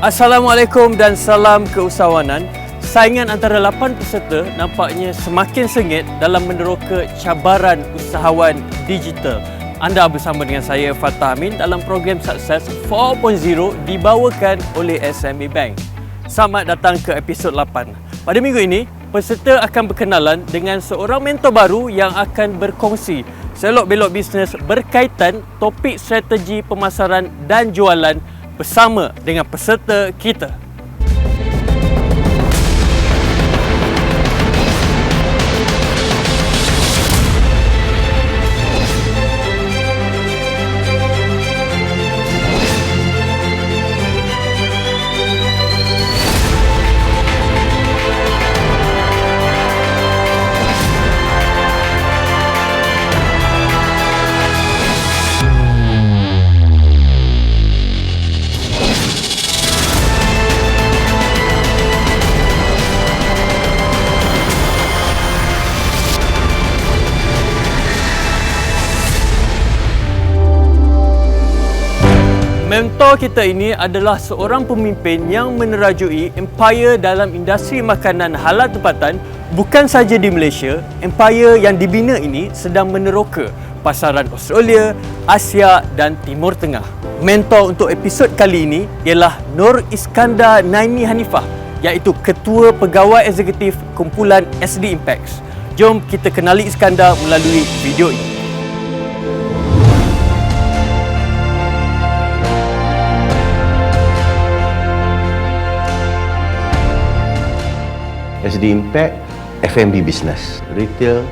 Assalamualaikum dan salam keusahawanan. Saingan antara 8 peserta nampaknya semakin sengit dalam meneroka cabaran usahawan digital. Anda bersama dengan saya Fatah Amin dalam program Sukses 4.0 dibawakan oleh SME Bank. Selamat datang ke episod 8. Pada minggu ini, peserta akan berkenalan dengan seorang mentor baru yang akan berkongsi selok-belok bisnes berkaitan topik strategi pemasaran dan jualan bersama dengan peserta kita. Mentor kita ini adalah seorang pemimpin yang menerajui empire dalam industri makanan halal tempatan. Bukan saja di Malaysia, empire yang dibina ini sedang meneroka pasaran Australia, Asia dan Timur Tengah. Mentor untuk episod kali ini ialah Nur Iskandar Naimi Hanifah, iaitu Ketua Pegawai Eksekutif Kumpulan SD Impacts. Jom kita kenali Iskandar melalui video ini. SD Impact, F&B business, retail,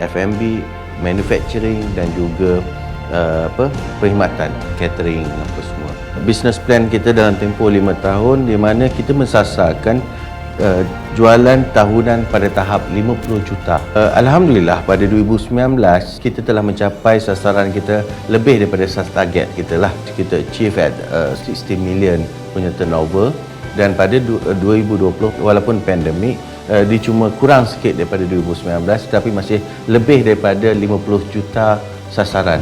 F&B, manufacturing dan juga perkhidmatan, catering apa semua. Business plan kita dalam tempoh 5 tahun di mana kita mensasarkan jualan tahunan pada tahap 50 juta. Alhamdulillah pada 2019 kita telah mencapai sasaran kita lebih daripada target kita lah. Kita achieve at 60 million punya turnover. Dan pada 2020 walaupun pandemik dia cuma kurang sikit daripada 2019 tapi masih lebih daripada 50 juta sasaran.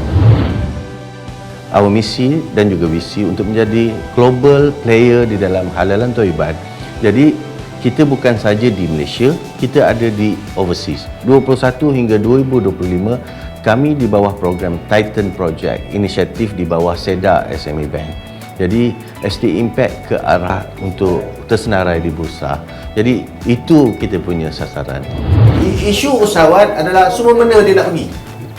Our misi dan juga visi untuk menjadi global player di dalam halalan thayyiban. Jadi kita bukan saja di Malaysia, kita ada di overseas. 21 hingga 2025 kami di bawah program Titan Project, inisiatif di bawah SEDA SME Bank. Jadi SD Impact ke arah untuk tersenarai di bursa. Jadi itu kita punya sasaran. Isu usahawan adalah semua mana dia nak pergi.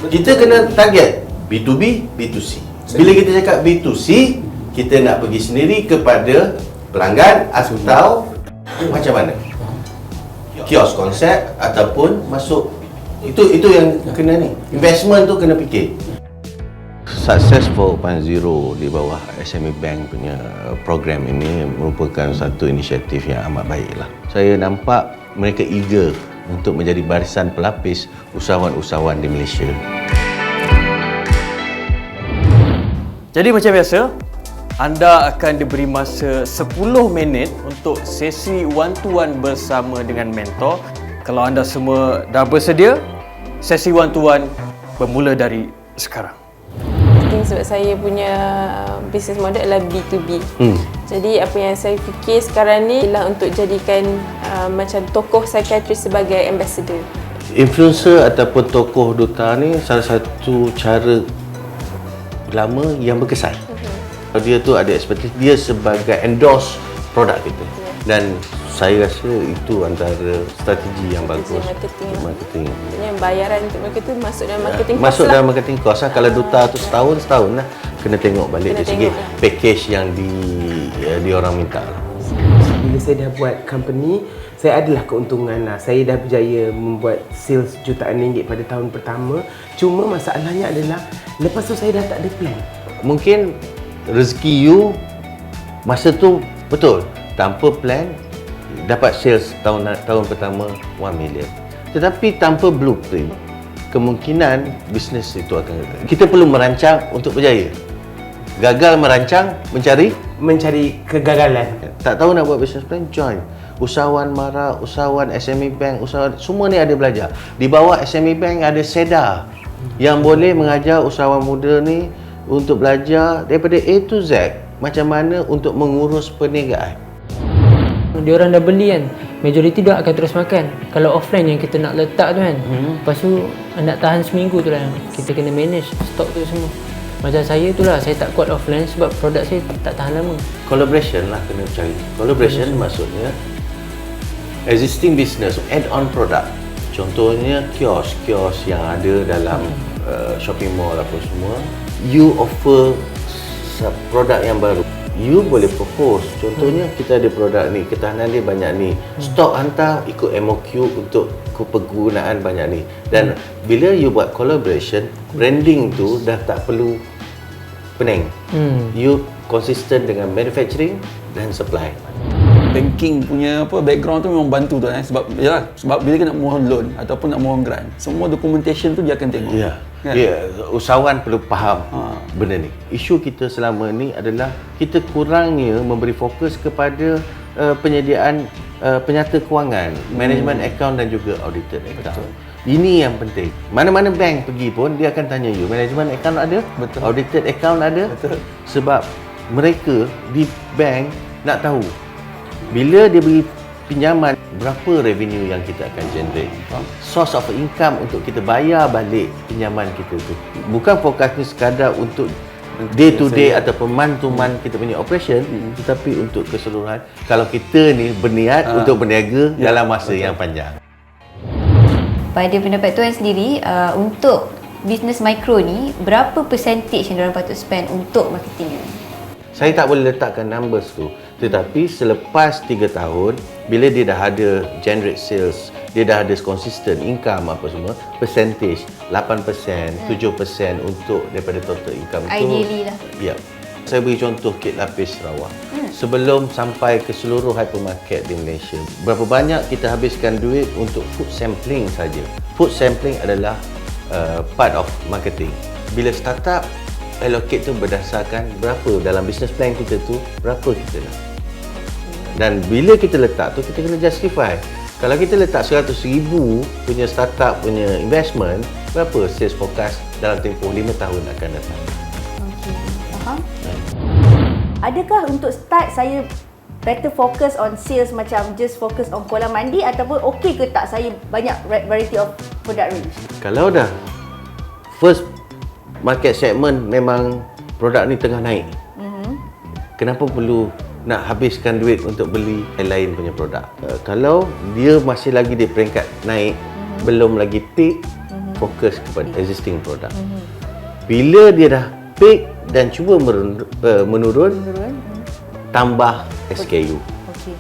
Kita kena target B2B, B2C. Bila kita cakap B2C, kita nak pergi sendiri kepada pelanggan atau macam mana? Kios konsep ataupun masuk. Itu yang kena ni. Investment tu kena fikir. Sukses 4.0 di bawah SME Bank punya program ini merupakan satu inisiatif yang amat baiklah. Saya nampak mereka eager untuk menjadi barisan pelapis usahawan-usahawan di Malaysia. Jadi macam biasa, anda akan diberi masa 10 minit untuk sesi one-to-one bersama dengan mentor. Kalau anda semua dah bersedia, sesi one-to-one bermula dari sekarang. Sebab saya punya business model adalah B2B. Jadi apa yang saya fikir sekarang ni ialah untuk jadikan macam tokoh psikiatris sebagai ambassador. Influencer ataupun tokoh duta ni salah satu cara lama yang berkesan. Dia tu ada expertise, dia sebagai endorse produk kita. Dan saya rasa itu antara strategi yang bagus untuk marketing. Yang bayaran untuk marketing masuk dalam marketing cost. Masuk dalam marketing cost lah. Kalau duta tu setahun lah. Kena tengok balik dari segi package yang di orang minta lah. Bila saya dah buat company, saya adalah keuntungan lah. Saya dah berjaya membuat sales jutaan ringgit pada tahun pertama. Cuma masalahnya adalah lepas tu saya dah tak ada plan. Mungkin rezeki you masa tu betul. Tanpa plan dapat sales tahun pertama 1 million. Tetapi tanpa blueprint, kemungkinan bisnes itu akan kita perlu merancang untuk berjaya. Gagal merancang, mencari kegagalan. Tak tahu nak buat business plan, join. Usahawan Mara, usahawan SME Bank, usahawan semua ni ada belajar. Di bawah SME Bank ada SEDA yang boleh mengajar usahawan muda ni untuk belajar daripada A to Z macam mana untuk mengurus perniagaan. Dia orang dah beli kan, majoriti dia akan terus makan. Kalau offline yang kita nak letak tu kan, lepas tu nak tahan seminggu tu lah, kita kena manage stok tu semua. Macam saya tu lah, saya tak kuat offline sebab produk saya tak tahan lama. Collaboration lah kena cari. Collaboration maksudnya existing business, add-on product. Contohnya kios yang ada dalam shopping mall apa semua. You offer produk yang baru. You boleh propose. Contohnya kita ada produk ni, ketahanan dia banyak ni. Stok hantar ikut MOQ untuk penggunaan banyak ni. Dan bila you buat collaboration, branding tu dah tak perlu pening. You konsisten dengan manufacturing dan supply. Banking punya background tu memang bantu tu sebab bila kita nak mohon loan ataupun nak mohon grant, semua documentation tu dia akan tengok. Ya. Kan? Ya, usahawan perlu faham benda ni. Isu kita selama ni adalah kita kurangnya memberi fokus kepada penyediaan penyata kewangan, management account dan juga audited account. Ini yang penting. Mana-mana bank pergi pun dia akan tanya you, management account ada? Betul. Audited account ada? Betul. Sebab mereka di bank nak tahu bila dia beri pinjaman, berapa revenue yang kita akan generate, source of income untuk kita bayar balik pinjaman kita tu. Bukan fokus ni sekadar untuk day to day ataupun month to month kita punya operation, tetapi untuk keseluruhan kalau kita ni berniat untuk berniaga dalam masa yang panjang. Pada pendapat tuan sendiri, untuk bisnes mikro ni, berapa percentage yang diorang patut spend untuk marketing ni? Saya tak boleh letakkan numbers tu, tetapi selepas 3 tahun bila dia dah ada generate sales, dia dah ada consistent income apa semua, percentage 8%, 7% untuk daripada total income tu. Ideally lah. Ya. Saya beri contoh Kek Lapis Sarawak. Sebelum sampai ke seluruh hypermarket di Malaysia, berapa banyak kita habiskan duit untuk food sampling saja. Food sampling adalah part of marketing. Bila startup, allocate tu berdasarkan berapa dalam business plan kita tu, berapa kita nak. Dan bila kita letak tu, kita kena justify. Kalau kita letak 100,000 punya startup punya investment, berapa sales forecast dalam tempoh 5 tahun akan datang. Okey, faham? Adakah untuk start saya better focus on sales macam just focus on kolam mandi, ataupun okey ke tak saya banyak variety of product range? Kalau dah first market segment memang produk ni tengah naik, kenapa perlu nak habiskan duit untuk beli lain punya produk? Kalau dia masih lagi di peringkat naik, belum lagi peak, fokus kepada existing produk. Bila dia dah peak dan cuba menurun, tambah SKU. Okey.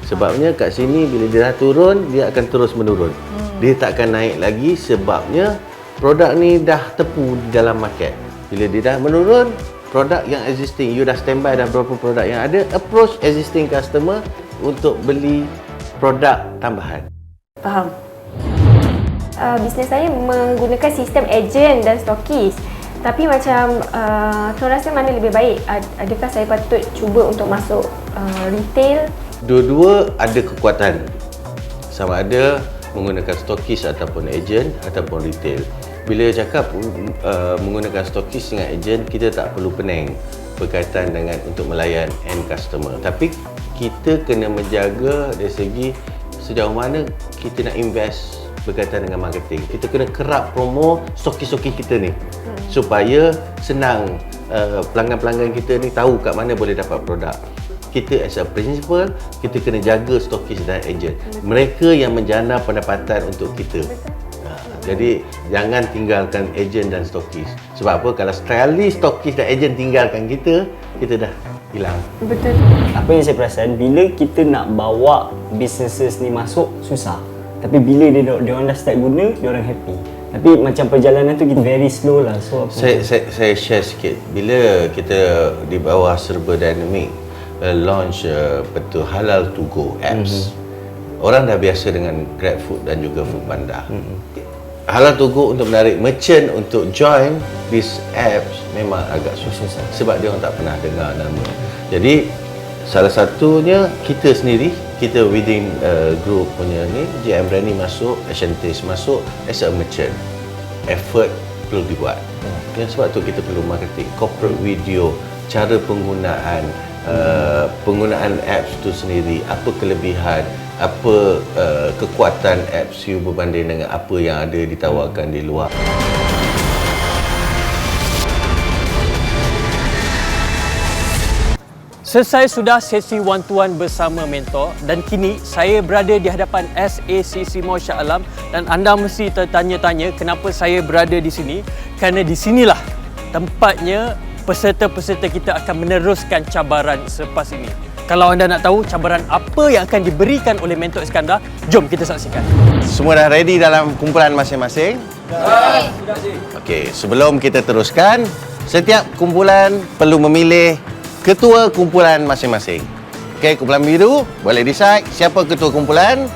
Sebabnya kat sini bila dia dah turun, dia akan terus menurun. Dia tak akan naik lagi sebabnya produk ni dah tepu di dalam market. Bila dia dah menurun, produk yang existing, you dah standby dah berapa produk yang ada, approach existing customer untuk beli produk tambahan. Faham. Bisnes saya menggunakan sistem ejen dan stokis. Tapi macam tuan rasa mana lebih baik? Adakah saya patut cuba untuk masuk retail? Dua-dua ada kekuatan. Sama ada menggunakan stokis ataupun ejen ataupun retail. Bila cakap menggunakan stokis dengan ejen, kita tak perlu pening berkaitan dengan untuk melayan end customer. Tapi kita kena menjaga dari segi sejauh mana kita nak invest berkaitan dengan marketing. Kita kena kerap promo stokis-stokis kita ni supaya senang pelanggan-pelanggan kita ni tahu kat mana boleh dapat produk. Kita as a principal, kita kena jaga stokis dan ejen. Mereka yang menjana pendapatan untuk kita. Jadi jangan tinggalkan ejen dan stokis. Sebab apa? Kalau sekali stokis dan ejen tinggalkan kita, kita dah hilang. Betul. Apa yang saya perasan, bila kita nak bawa businesses ni masuk, susah. Tapi bila dia orang dah start guna, dia orang happy. Tapi macam perjalanan tu kita very slow lah. So apa? Saya share sikit. Bila kita di bawah Serba Dynamic launch betul Halal to Go apps. Orang dah biasa dengan GrabFood dan juga Foodpanda. Halal to Go untuk menarik merchant untuk join these apps memang agak susah sebab dia orang tak pernah dengar nama. Jadi salah satunya kita sendiri, kita within group punya ni, JM Brani masuk, Asian Taste masuk as a merchant. Effort perlu dibuat. Sebab tu kita perlu marketing, corporate video, cara penggunaan apps tu sendiri, apa kelebihan, apa kekuatan apps you berbanding dengan apa yang ada ditawarkan di luar. Selesai sudah sesi one-to-one bersama mentor dan kini saya berada di hadapan SACC Mall Shah Alam dan anda mesti tertanya-tanya kenapa saya berada di sini, kerana di sinilah tempatnya peserta-peserta kita akan meneruskan cabaran selepas ini. Kalau anda nak tahu cabaran apa yang akan diberikan oleh Mentor Iskandar, jom kita saksikan. Semua dah ready dalam kumpulan masing-masing? Okey, sebelum kita teruskan, setiap kumpulan perlu memilih ketua kumpulan masing-masing. Okey, kumpulan biru boleh decide siapa ketua kumpulan?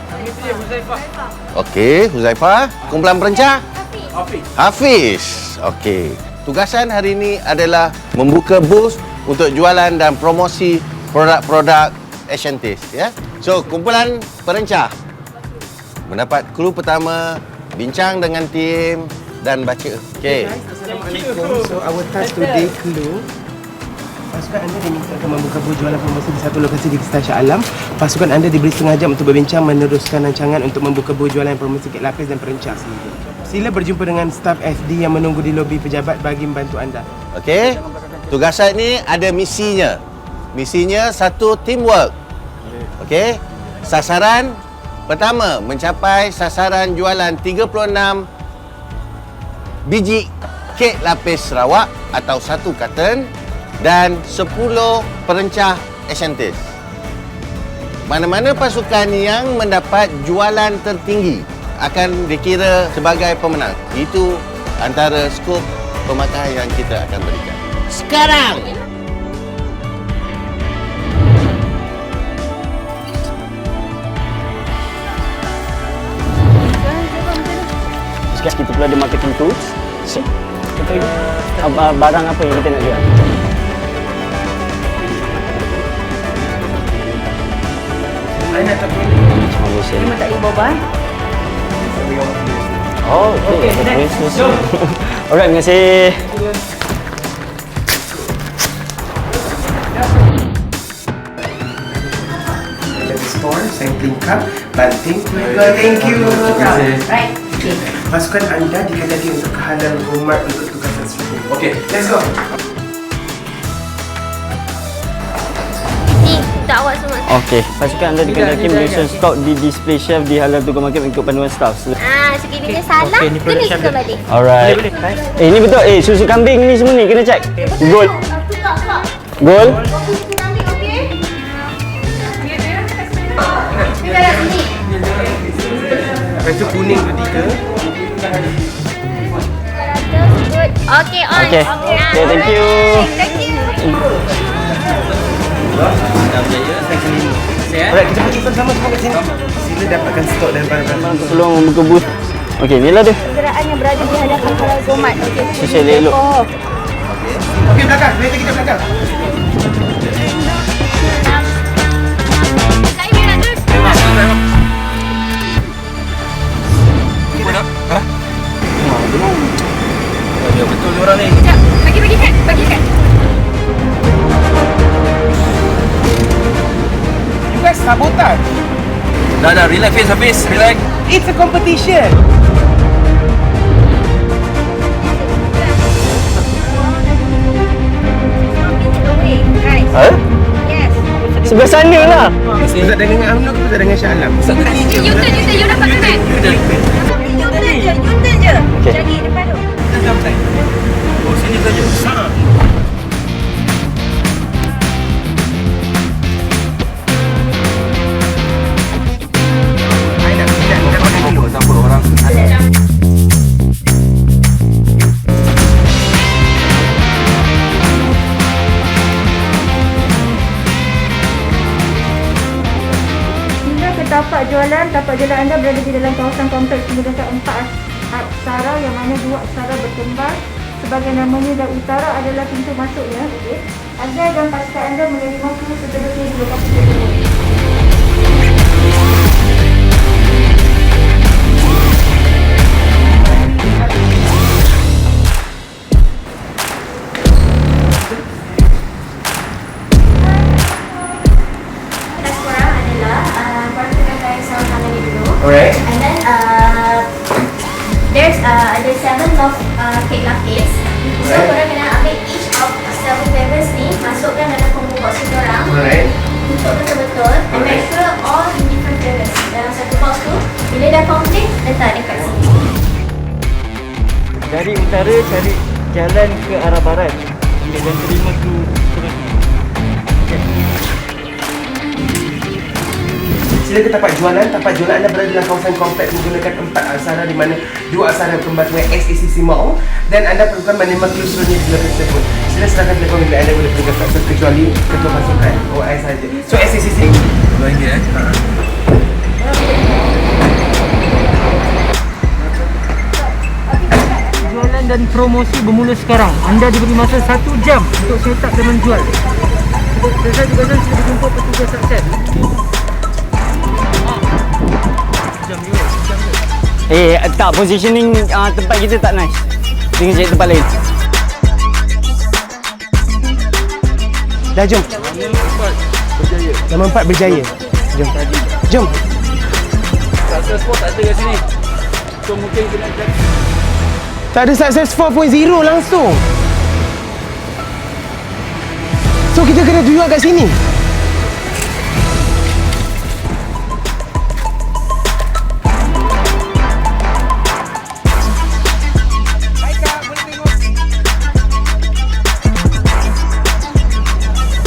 Okey, Huzaifah. Kumpulan perencah? Hafiz. Okey. Tugasan hari ini adalah membuka booth untuk jualan dan promosi produk-produk Asian Taste, ya. So, kumpulan perencah mendapat clue pertama, bincang dengan tim dan baca. Okey. Assalamualaikum. So our task today clue. Pasukan anda dimintakan membuka booth jualan promosi di satu lokasi di Kistan Shah Alam. Pasukan anda diberi setengah jam untuk berbincang meneruskan rancangan untuk membuka booth jualan promosi kek lapis dan perencah sendiri. Sila berjumpa dengan staf SD yang menunggu di lobi pejabat bagi membantu anda. Okey. Tugasan ni ada misinya. Misinya satu teamwork. Okey. Sasaran pertama mencapai sasaran jualan 36 biji kek lapis Sarawak atau 1 karton dan 10 perencah Asian Taste. Mana-mana pasukan yang mendapat jualan tertinggi akan dikira sebagai pemenang. Itu antara skop pemakaian yang kita akan berikan. Sekarang! Sekarang kita pula ada marketing tools. Barang apa yang kita nak jual? Terima tak boba. Oh, okey. Alright, terima kasih. Store, sampling cup, banting, thank you. Right. Okay. Pasukan anda dikendaki untuk kehalang Umar untuk tugasan struktur. Okey, let's go. Ni untuk awak semua. Okey, pasukan anda dikendaki menyusun stok di display shelf di halal Tugu Market mengikut panduan staff. Segini dia salah, kena kita balik. Alright. Ini betul. Susu kambing ni semua ni kena check. Gold. Gold. Lepas tu kuning tu 3. Okay, on. Okay, thank you. Thank you. Alright, kita pergi bersama semua kat sini. Sila dapatkan stok dan barang-barang. Peluang membuka booth. Okey, inilah dia. Kenderaan yang berada di hadapan Halal Gomat. Okey. Susu elok. Okey, belakang. Kereta kita belakang. Betul orang ni. Sekejap, bagi kad, bagi kad. You guys sabotage. Dah, relax Hafiz, relax. It's a competition. Right. Yes. Sebelah sana lah. Ustaz dengan Amno ke Ustaz dengan Shah Alam? Ustaz tadi je. You dapat kanan. Yuten je. Okay. Jadi depan tu. Oh, sini saja. Tapak jualan anda berada di dalam kawasan kompleks terdapat 4 aksara yang mana 2 aksara berkembang. Sebagai namanya dan utara adalah pintu masuknya. Anda dan pasukan anda menerima waktu seterusnya di lokasi tersebut. Alright. And then there's ada 7 loaf cake lapis. So korang kena ambil each of 7 flavors ni, masukkan dalam combo box korang. Alright. Tutup betul-betul and make sure all in different flavors dalam satu box tu. Bila dah complete, letak dekat sini. Dari utara cari jalan ke arah barat. Dan terima tu terus. Sila ke tempat jualan. Tempat jualan anda berada dalam kawasan kompleks menggunakan 4 aksara di mana 2 aksara pembatuan SACC Mall dan anda perlukan menerima clue seluruhnya di lokasi tersebut. Sila serahkan telefon bila anda boleh pergi ke kecuali ketua pasukan OI saja. So SACC RM2 Jualan dan promosi bermula sekarang. Anda diberi masa 1 jam untuk set up dan menjual. Selesai tugasan, sila berjumpa petugas sukses. Tak, positioning tempat kita tak nice. Dengan cari tempat lain. Dah jom. Nama 4 berjaya. Jom. Jom. Success 4 tak ada kat sini. So mungkin kena cari. Tak ada success 4.0 langsung. So kita kena jual kat sini.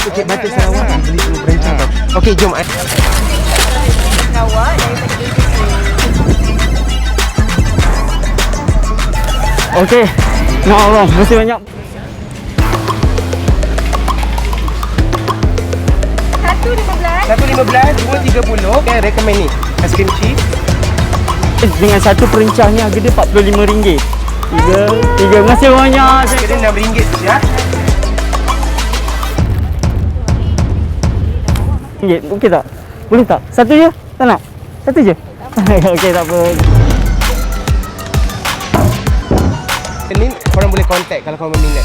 Okey, Batik Sarawak beli semua perancang tau. Okey, jom. Okey. No Allah, mesti banyak. 1.15, 2.30. Okay, recommend ni. Aiskrim cheese. Dengan satu perencahnya harga dia RM45. Tiga. Masih banyak. Kira RM6 siap. Okey tak? Boleh tak? Satu je? Tak nak? Satu je? Okey, tak apa. Ni korang boleh contact kalau korang berminat.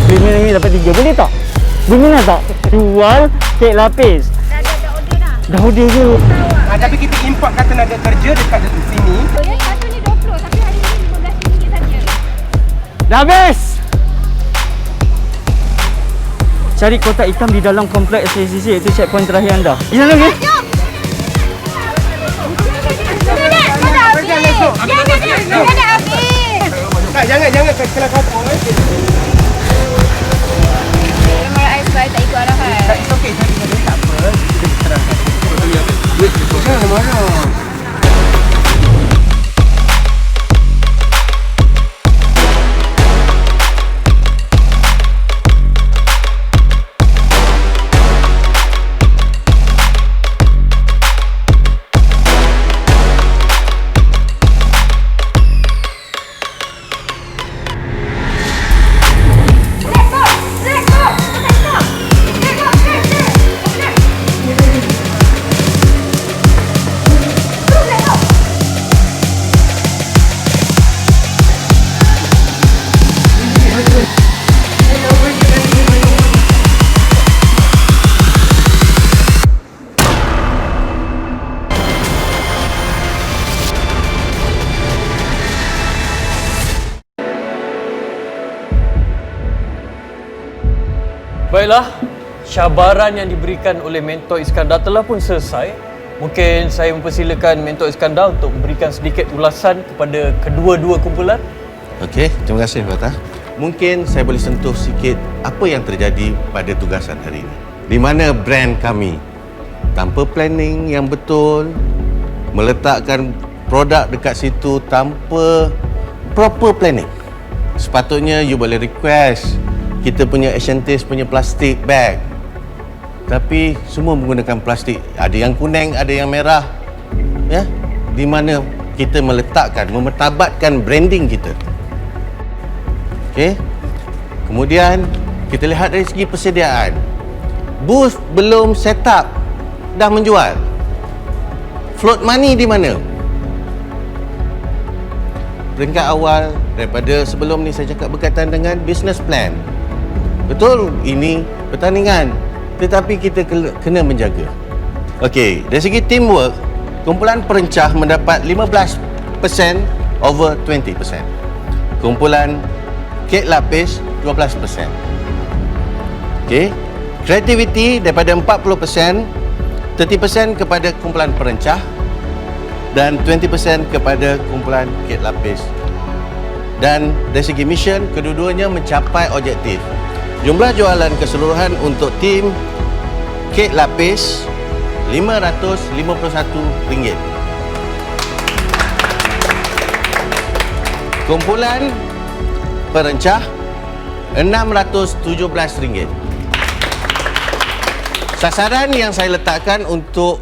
Berminat ni dapat 3. Boleh tak? Berminat tak? Jual kek lapis. Dah order je. Tapi kita importkan tenaga kerja dekat sini. Satu ni 20 tapi hari ni RM15 saja. Dah habis! Cari kotak hitam di dalam kompleks SACC, itu checkpoint terakhir anda. Di sana ke? Jangan kelas kapal. Memang ais tak ikut arahan. It's okay, tak apa. Kita terangkan. Jangan marah. Baiklah, cabaran yang diberikan oleh Mentor Iskandar telah pun selesai. Mungkin saya mempersilakan Mentor Iskandar untuk memberikan sedikit ulasan kepada kedua-dua kumpulan. Okey, terima kasih Fatah. Mungkin saya boleh sentuh sikit apa yang terjadi pada tugasan hari ini. Di mana brand kami tanpa planning yang betul, meletakkan produk dekat situ tanpa proper planning. Sepatutnya you boleh request kita punya Asiantis punya plastik bag. Tapi semua menggunakan plastik. Ada yang kuning, ada yang merah. Ya, di mana kita meletakkan, memertabatkan branding kita. Okey. Kemudian kita lihat dari segi persediaan. Booth belum set up, dah menjual. Float money di mana? Peringkat awal daripada sebelum ni saya cakap berkaitan dengan business plan. Betul, ini pertandingan. Tetapi kita kena menjaga. Okey, dari segi teamwork, Kumpulan perencah mendapat 15% over 20%. Kumpulan kek lapis 12%. Okey. Kreativiti daripada 40%, 30% kepada kumpulan perencah dan 20% kepada kumpulan kek lapis. Dan dari segi mission, kedua-duanya mencapai objektif. Jumlah jualan keseluruhan untuk tim kek lapis RM551. Kumpulan perencah RM617. Sasaran yang saya letakkan untuk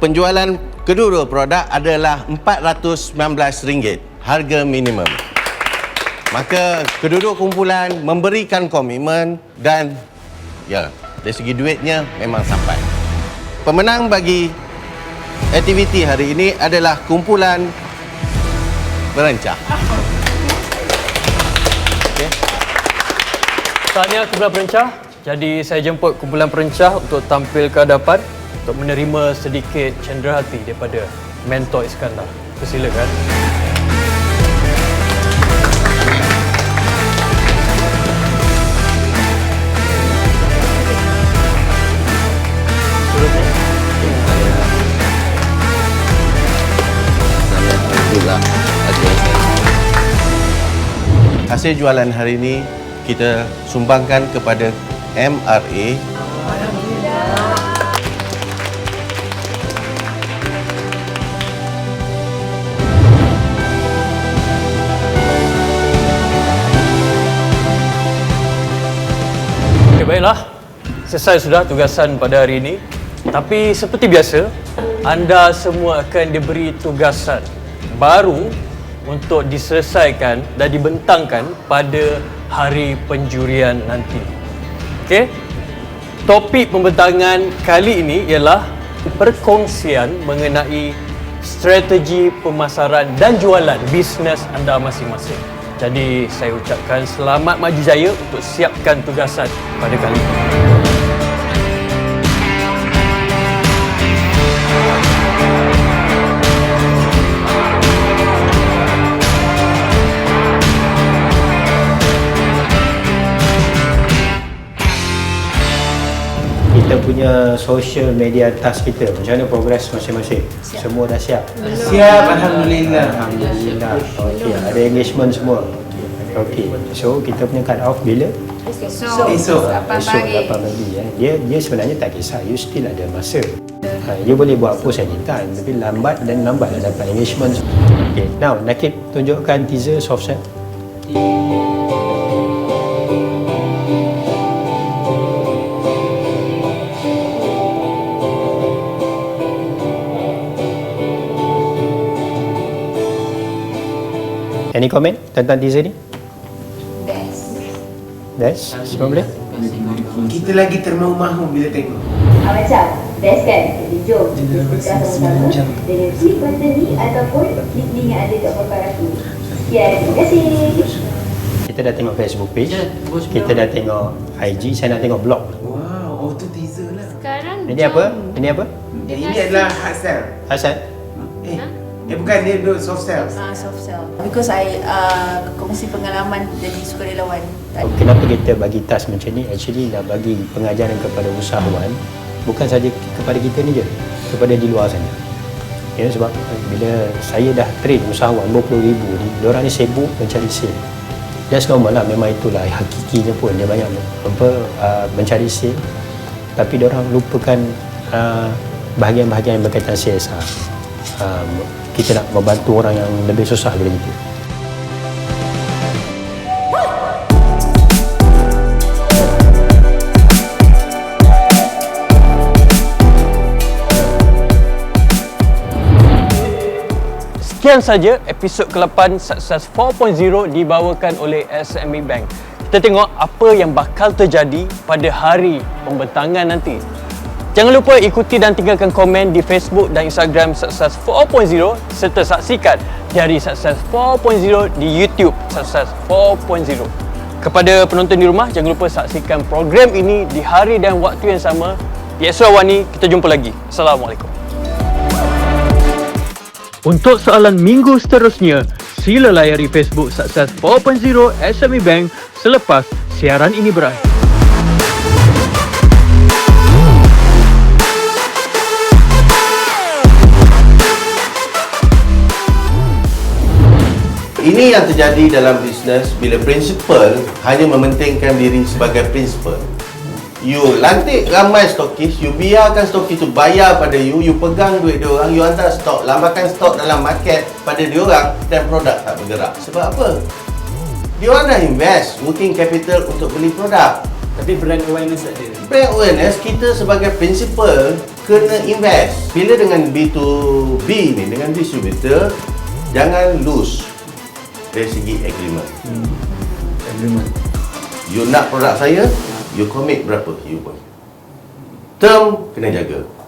penjualan kedua-dua produk adalah RM419, harga minimum. Maka kedua-dua kumpulan memberikan komitmen dan ya, dari segi duitnya memang sampai. Pemenang bagi aktiviti hari ini adalah kumpulan perencah. Okay. Tahniah kumpulan perencah. Jadi saya jemput kumpulan perencah untuk tampil ke hadapan untuk menerima sedikit cenderahati daripada mentor Iskandar. Persilakan. Hasil jualan hari ini kita sumbangkan kepada MRA. Okay, baiklah. Selesai sudah tugasan pada hari ini. Tapi seperti biasa, anda semua akan diberi tugasan baru untuk diselesaikan dan dibentangkan pada hari penjurian nanti. Okey? Topik pembentangan kali ini ialah perkongsian mengenai strategi pemasaran dan jualan bisnes anda masing-masing. Jadi saya ucapkan selamat maju jaya untuk siapkan tugasan pada kali ini. Kita punya social media task kita, macam mana progres masing-masing? Semua dah siap? Siap, Alhamdulillah. Alhamdulillah. Okey, ada engagement semua. Okey, so kita punya cut off bila? Esok. 8 pagi. Dia sebenarnya tak kisah, you still ada masa. Dia boleh buat post anytime, tapi lambat lah dapat engagement. Okay, now Nakib tunjukkan teaser soft set. Any comment tentang teaser ni? Best. Semua boleh? Kita lagi termahu-mahu bila tengok. Macam best kan? Jadi jom kita sama-sama dengan klik button ni ataupun klik link yang ada kat belakang aku. Sekian, terima kasih. Kita dah tengok Facebook page, kita dah tengok IG, saya nak tengok blog. Wow, tu teaser lah. Sekarang Ini apa? Ini apa? Ini adalah hard sell. Hasan? Bukan, dia soft sell. Soft sell. Because I kongsi pengalaman jadi sukarelawan. Kenapa kita bagi task macam ni? Actually nak bagi pengajaran kepada usahawan, bukan saja kepada kita ni je, kepada di luar sana. Ya, sebab bila saya dah train usahawan 20,000 ni, diorang ni sibuk mencari sale. Just normal lah, memang itulah hakikinya pun, dia banyak mencari sale, tapi diorang lupakan bahagian-bahagian yang berkaitan CSR. Kita nak membantu orang yang lebih susah daripada kita. Sekian saja episod ke-8 Success 4.0 dibawakan oleh SME Bank. Kita tengok apa yang bakal terjadi pada hari pembentangan nanti. Jangan lupa ikuti dan tinggalkan komen di Facebook dan Instagram Success 4.0 serta saksikan dari Success 4.0 di YouTube Success 4.0. Kepada penonton di rumah, jangan lupa saksikan program ini di hari dan waktu yang sama. Di esok hari ni, kita jumpa lagi. Assalamualaikum. Untuk soalan minggu seterusnya, sila layari Facebook Success 4.0 SME Bank selepas siaran ini berakhir. Ini yang terjadi dalam bisnes bila prinsipal hanya mementingkan diri sebagai prinsipal. You lantik ramai stokis, you biarkan stokis tu bayar pada you pegang duit dia orang, you hantar stok, lambakan stok dalam market pada dia orang dan produk tak bergerak. Sebab apa? Dia orang dah invest working capital untuk beli produk. Tapi brand awareness tak ada. Brand awareness, kita sebagai prinsipal kena invest. Bila dengan B2B ni, dengan distributor, jangan lose dari segi agreement. Agreement. You nak produk saya, you commit berapa you buat. Term kena jaga.